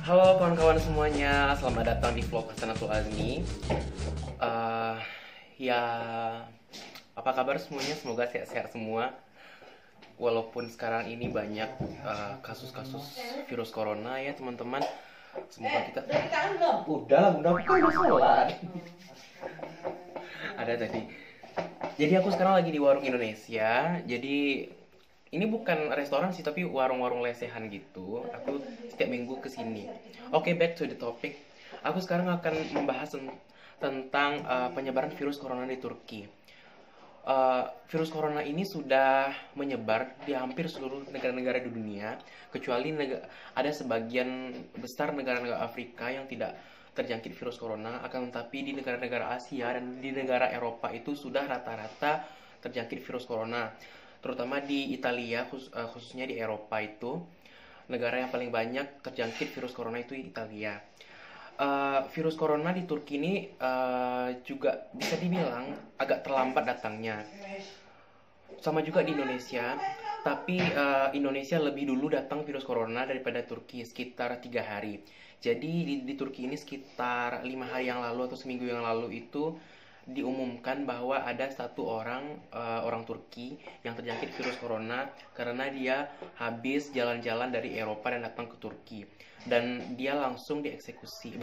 Halo kawan-kawan semuanya, selamat datang di vlog Hasanatul Azmi. Eh, ya, apa kabar semuanya? Semoga sehat-sehat semua. Walaupun sekarang ini banyak kasus-kasus virus corona ya teman-teman. Semoga kita udah aku kan udah sholat. Ada tadi. Jadi aku sekarang lagi di warung Indonesia. Jadi ini bukan restoran sih, tapi warung-warung lesehan gitu. Aku setiap minggu ke sini. Oke, back to the topic. Aku sekarang akan membahas tentang penyebaran virus corona di Turki. Virus corona ini sudah menyebar di hampir seluruh negara-negara di dunia, kecuali ada sebagian besar negara-negara Afrika yang tidak terjangkit virus corona, akan tetapi di negara-negara Asia dan di negara Eropa itu sudah rata-rata terjangkit virus corona. Terutama di Italia, khususnya di Eropa itu, negara yang paling banyak terjangkit virus corona itu Italia. Virus corona di Turki ini juga bisa dibilang agak terlambat datangnya. Sama juga di Indonesia, tapi Indonesia lebih dulu datang virus corona daripada Turki, sekitar 3 hari. Jadi di Turki ini sekitar 5 hari yang lalu atau seminggu yang lalu itu diumumkan bahwa ada satu orang Turki yang terjangkit virus corona karena dia habis jalan-jalan dari Eropa dan datang ke Turki, dan dia langsung dieksekusi,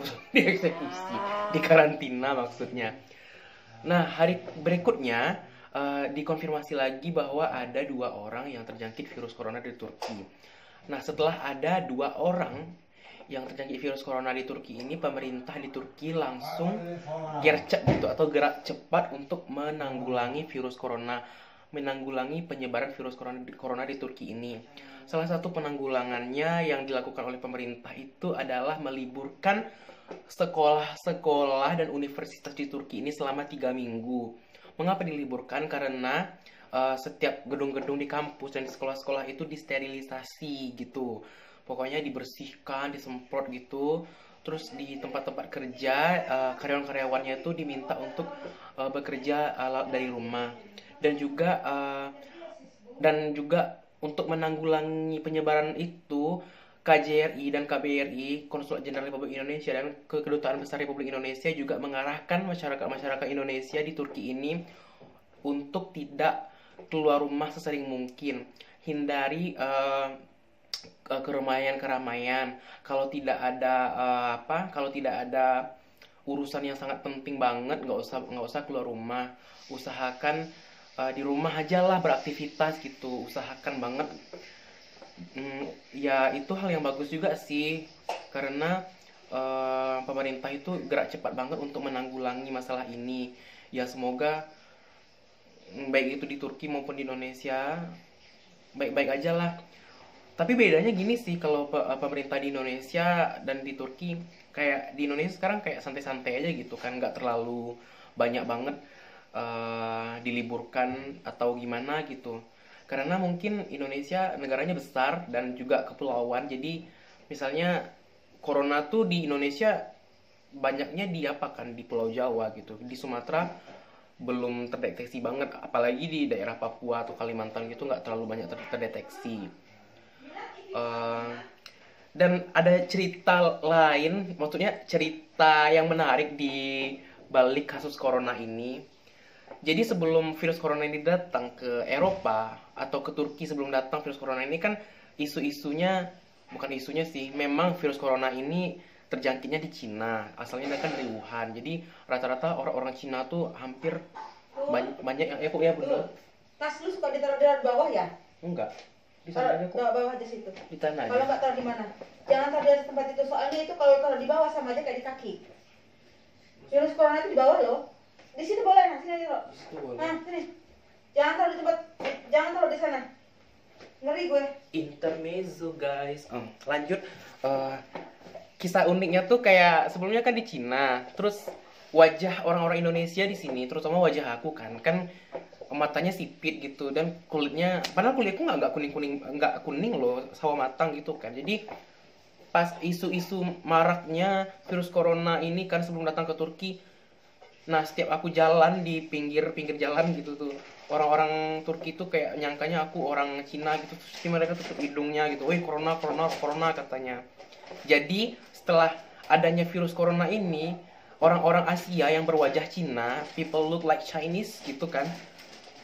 dikarantina maksudnya. Nah, hari berikutnya dikonfirmasi lagi bahwa ada 2 orang yang terjangkit virus corona di Turki. Nah, setelah ada 2 orang yang terjangkit virus corona di Turki ini, pemerintah di Turki langsung gercep gitu atau gerak cepat untuk menanggulangi virus corona, menanggulangi penyebaran virus corona di Turki ini. Salah satu penanggulangannya yang dilakukan oleh pemerintah itu adalah meliburkan sekolah-sekolah dan universitas di Turki ini selama 3 minggu. Mengapa diliburkan? Karena setiap gedung-gedung di kampus dan di sekolah-sekolah itu disterilisasi gitu. Pokoknya dibersihkan, disemprot gitu. Terus di tempat-tempat kerja, karyawan-karyawannya itu diminta untuk bekerja dari rumah. Dan juga untuk menanggulangi penyebaran itu, KJRI dan KBRI, Konsulat Jenderal Republik Indonesia dan Kedutaan Besar Republik Indonesia juga mengarahkan masyarakat Indonesia di Turki ini untuk tidak keluar rumah sesering mungkin. Hindari keramaian-keramaian. Kalau tidak ada urusan yang sangat penting banget, nggak usah keluar rumah. Usahakan di rumah aja lah beraktivitas gitu. Usahakan banget. Ya itu hal yang bagus juga sih, karena pemerintah itu gerak cepat banget untuk menanggulangi masalah ini. Ya semoga baik itu di Turki maupun di Indonesia baik-baik aja lah. Tapi bedanya gini sih, kalau pemerintah di Indonesia dan di Turki, kayak di Indonesia sekarang kayak santai-santai aja gitu kan, nggak terlalu banyak banget diliburkan atau gimana gitu. Karena mungkin Indonesia negaranya besar dan juga kepulauan, jadi misalnya corona tuh di Indonesia banyaknya di apa kan, di Pulau Jawa gitu. Di Sumatera belum terdeteksi banget, apalagi di daerah Papua atau Kalimantan gitu nggak terlalu banyak terdeteksi. Eh, dan ada cerita lain, maksudnya cerita yang menarik di balik kasus corona ini. Jadi sebelum virus corona ini datang ke Eropa atau ke Turki, sebelum datang virus corona ini kan isu-isunya, bukan isunya sih, memang virus corona ini terjangkitnya di Cina, asalnya kan dari Wuhan. Jadi rata-rata orang-orang Cina tuh hampir banyak yang ya bener. Tas lu suka ditaruh di bawah ya? Enggak, di sana aja kok, Taruh bawah aja situ. di tanah Kalau aja. nggak taruh di mana? Jangan taruh di atas tempat itu, soalnya itu kalau taruh di bawah sama aja kayak di kaki. Virus corona itu di bawah loh. Di situ boleh, nah sini loh. Itu boleh. Nah sini. Jangan taruh di tempat, jangan taruh di sana. Ngeri gue. Intermezzo guys. Lanjut. Kisah uniknya tuh kayak sebelumnya kan di Cina, terus wajah orang-orang Indonesia di sini, terutama wajah aku kan matanya sipit gitu, dan kulitnya, padahal kulitku nggak kuning loh, sawo matang gitu kan. Jadi pas isu-isu maraknya virus corona ini kan sebelum datang ke Turki, nah setiap aku jalan di pinggir-pinggir jalan gitu tuh, orang-orang Turki tuh kayak nyangkanya aku orang Cina gitu, terus mereka tutup hidungnya gitu, woi corona corona corona katanya. Jadi setelah adanya virus corona ini, orang-orang Asia yang berwajah Cina, people look like Chinese gitu kan,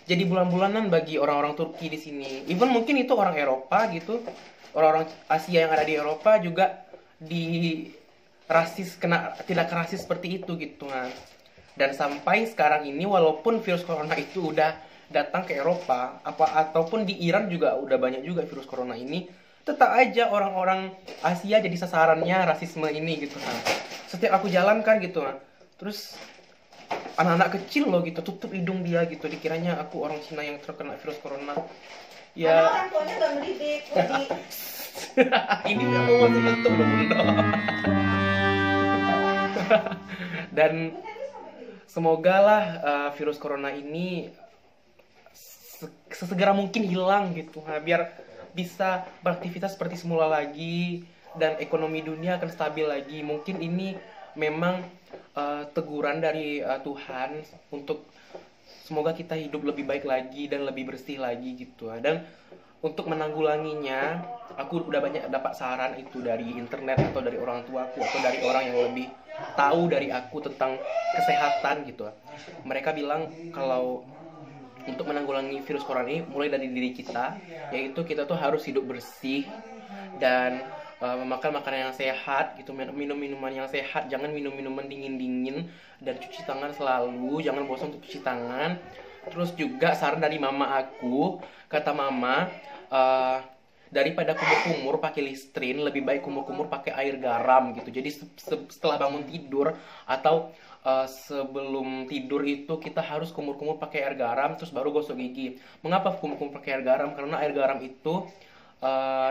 jadi bulan-bulanan bagi orang-orang Turki di sini. Even mungkin itu orang Eropa gitu, orang-orang Asia yang ada di Eropa juga di rasis, kena tidak rasis seperti itu gitu kan. Dan sampai sekarang ini walaupun virus corona itu udah datang ke Eropa ataupun di Iran juga udah banyak juga virus corona ini, tetap aja orang-orang Asia jadi sasarannya rasisme ini gitu kan. Setiap aku jalan kan gitu kan, terus anak-anak kecil loh gitu tutup hidung dia gitu, dikiranya aku orang Cina yang terkena virus corona. Karena Ya orang tuanya nggak mendidik, Budi. ini aku masih tutup loh Bunda. Dan semoga lah virus corona ini sesegera mungkin hilang gitu, biar bisa beraktivitas seperti semula lagi dan ekonomi dunia akan stabil lagi. Mungkin ini memang teguran dari Tuhan untuk semoga kita hidup lebih baik lagi dan lebih bersih lagi gitu. Dan untuk menanggulanginya, aku udah banyak dapat saran itu dari internet atau dari orang tuaku atau dari orang yang lebih tahu dari aku tentang kesehatan gitu. Mereka bilang kalau untuk menanggulangi virus corona ini mulai dari diri kita, yaitu kita tuh harus hidup bersih dan memakan makanan yang sehat gitu, minum minuman yang sehat, jangan minum minuman dingin dan cuci tangan selalu, jangan bosan untuk cuci tangan. Terus juga saran dari mama aku, kata mama, daripada kumur-kumur pakai Listerine, lebih baik kumur-kumur pakai air garam gitu. Jadi setelah bangun tidur atau sebelum tidur itu kita harus kumur-kumur pakai air garam, terus baru gosok gigi. Mengapa kumur-kumur pakai air garam? Karena air garam itu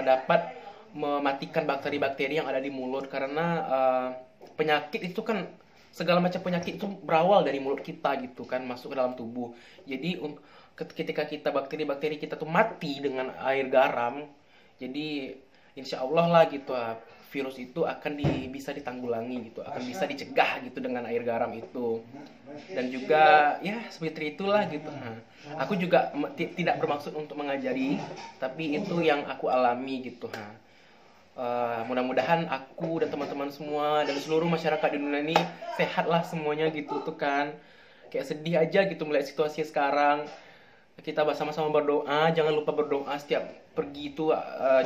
dapat mematikan bakteri-bakteri yang ada di mulut, karena penyakit itu kan, segala macam penyakit itu berawal dari mulut kita gitu kan, masuk ke dalam tubuh. Jadi ketika kita bakteri-bakteri kita tuh mati dengan air garam, jadi insya Allah lah gitu virus itu akan bisa ditanggulangi gitu, akan bisa dicegah gitu dengan air garam itu. Dan juga ya seperti itulah gitu. Aku juga tidak bermaksud untuk mengajari, tapi itu yang aku alami gitu. Mudah-mudahan aku dan teman-teman semua dan seluruh masyarakat di dunia ini sehat lah semuanya gitu tuh kan. Kayak sedih aja gitu melihat situasi sekarang. Kita sama-sama berdoa, jangan lupa berdoa setiap pergi itu,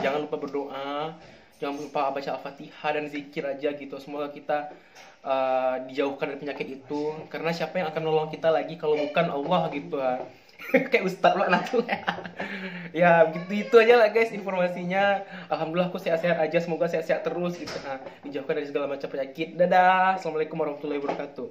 jangan lupa berdoa, jangan lupa baca Al-Fatihah dan zikir aja gitu. Semoga kita dijauhkan dari penyakit itu, karena siapa yang akan menolong kita lagi kalau bukan Allah gitu. Kayak ustadz lah tuh. Ya gitu itu aja lah guys informasinya. Alhamdulillah aku sehat-sehat aja, semoga sehat-sehat terus gitu. Dijauhkan dari segala macam penyakit. Dadah, assalamualaikum warahmatullahi wabarakatuh.